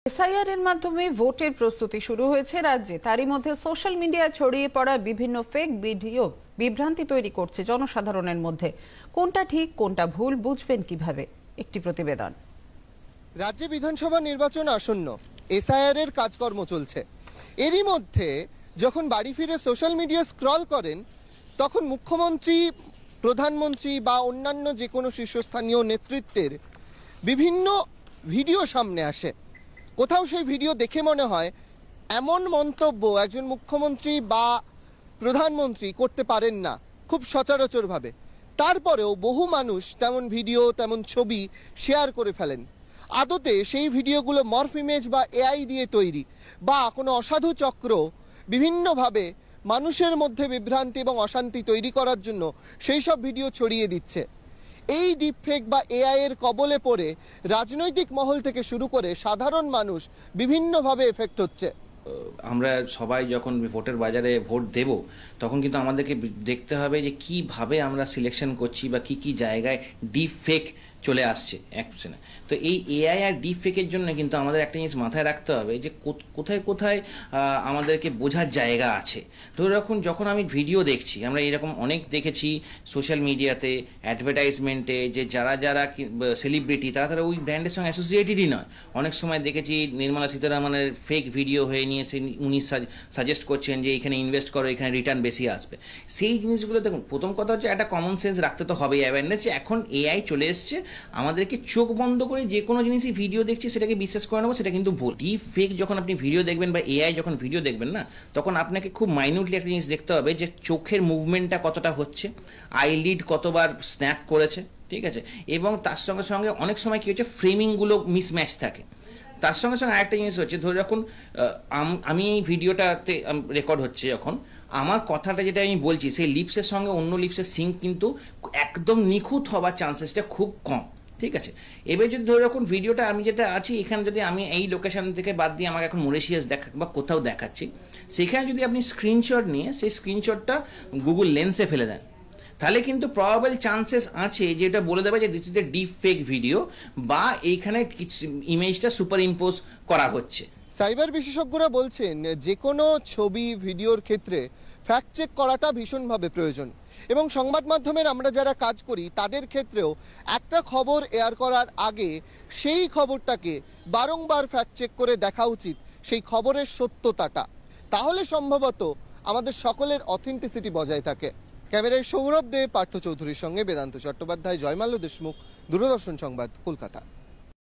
SIR এর মাধ্যমে ভোটের প্রস্তুতি শুরু হয়েছে রাজ্যে। তারই মধ্যে সোশ্যাল মিডিয়ায় ছড়িয়ে পড়া বিভিন্ন ফেক ভিডিও বিভ্রান্তি তৈরি করছে জনসাধারণের মধ্যে। কোনটা ঠিক কোনটা ভুল বুঝবেন কিভাবে? একটি প্রতিবেদন। রাজ্যে বিধানসভা নির্বাচন আসন্ন, এসআইআর এর কাজকর্ম চলছে। এরই মধ্যে যখন বাড়ি ফিরে সোশ্যাল মিডিয়া স্ক্রল করেন, তখন মুখ্যমন্ত্রী, প্রধানমন্ত্রী বা অন্যান্য যে কোনো শীর্ষস্থানীয় নেতৃত্বের বিভিন্ন ভিডিও সামনে আসে। কোথাও সেই ভিডিও দেখে মনে হয় এমন মন্তব্য একজন মুখ্যমন্ত্রী বা প্রধানমন্ত্রী করতে পারেন না খুব সচরাচরভাবে। তারপরেও বহু মানুষ তেমন ভিডিও, তেমন ছবি শেয়ার করে ফেলেন। আদতে সেই ভিডিওগুলো মর্ফ ইমেজ বা এআই দিয়ে তৈরি, বা কোনো অসাধু চক্র বিভিন্নভাবে মানুষের মধ্যে বিভ্রান্তি এবং অশান্তি তৈরি করার জন্য সেই সব ভিডিও ছড়িয়ে দিচ্ছে। এই ডিপফেক বা এআই এর কবলে পড়ে রাজনৈতিক মহল থেকে শুরু করে সাধারণ মানুষ বিভিন্নভাবে এফেক্ট হচ্ছে। আমরা সবাই যখন ভোটের বাজারে ভোট দেব, তখন কিন্তু আমাদেরকে দেখতে হবে যে কিভাবে আমরা সিলেকশন করছি বা কি জায়গায় ডিপফেক চলে আসছে অ্যাকশনে। তো এই এআই আর ডিপফেকের জন্য কিন্তু আমাদের একটা জিনিস মাথায় রাখতে হবে যে কোথায় কোথায় আমাদেরকে বোঝার জায়গা আছে। ধরে রাখুন, যখন আমি ভিডিও দেখছি, আমরা এরকম অনেক দেখেছি সোশ্যাল মিডিয়াতে, অ্যাডভার্টাইজমেন্টে, যে যারা যারা সেলিব্রিটি তারা ওই ব্র্যান্ডের সঙ্গে অ্যাসোসিয়েটেডই নয়। অনেক সময় দেখেছি নির্মলা সীতারামনের ফেক ভিডিও হয়ে নিয়ে উনি সাজেস্ট করছেন যে এখানে ইনভেস্ট করো, এখানে রিটার্ন বেশি আসবে। সেই জিনিসগুলো দেখুন, প্রথম কথা হচ্ছে একটা কমন সেন্স রাখতে তো হবেই, অ্যাওয়ারনেস যে এখন এআই চলে এসছে, আমাদেরকে চোখ বন্ধ করে যে কোনো জিনিসই ভিডিও দেখছি সেটাকে বিশ্বাস করে নেবো, সেটা কিন্তু ভুল। ডিপ ফেক যখন আপনি ভিডিও দেখবেন বা এআই যখন ভিডিও দেখবেন না, তখন আপনাকে খুব মাইনিউটলি একটা জিনিস দেখতে হবে যে চোখের মুভমেন্টটা কতটা হচ্ছে, আইলিড কতবার স্ন্যাপ করেছে, ঠিক আছে। এবং তার সঙ্গে সঙ্গে অনেক সময় কি হচ্ছে, ফ্রেমিংগুলো মিসম্যাচ থাকে। তার সঙ্গে সঙ্গে আরেকটা জিনিস হচ্ছে, ধরে রাখুন আমি এই ভিডিওটাতে রেকর্ড হচ্ছে, যখন আমার কথাটা যেটা আমি বলছি সেই লিপসের সঙ্গে অন্য লিপসের সিঙ্ক কিন্তু একদম নিখুঁত হওয়ার চান্সেসটা খুব কম, ঠিক আছে। এবার যদি ধরে রাখুন ভিডিওটা আমি যেটা আছি এখানে, যদি আমি এই লোকেশন থেকে বাদ দিয়ে আমাকে এখন মরিশিয়াস বা কোথাও দেখাচ্ছি, সেখানে যদি আপনি স্ক্রিনশট নিয়ে সেই স্ক্রিনশটটা গুগল লেন্সে ফেলে দেন, তাহলে কিন্তু প্রবাবল চান্সেস আছে যে এটা বলে দেবে যে this is a deep fake video, বা এইখানে ইমেজটা সুপার ইম্পোজ করা হচ্ছে। সাইবার বিশেষজ্ঞরা বলছেন যে কোনো ছবি, ভিডিওর ক্ষেত্রে ফ্যাক্ট চেক করাটা ভীষণভাবে প্রয়োজন। এবং সংবাদ মাধ্যমের আমরা যারা কাজ করি তাদের ক্ষেত্রেও একটা খবর এয়ার করার আগে সেই খবরটাকে বারংবার ফ্যাক্ট চেক করে দেখা উচিত, সেই খবরের সত্যতাটা। তাহলে সম্ভবত আমাদের সকলের অথেন্টিসিটি বজায় থাকে। ক্যামেরায় সৌরভ দে, পার্থ চৌধুরীর সঙ্গে বেদান্ত চট্টোপাধ্যায়, জয়মাল্য দেশমুখ, দূরদর্শন সংবাদ, কলকাতা।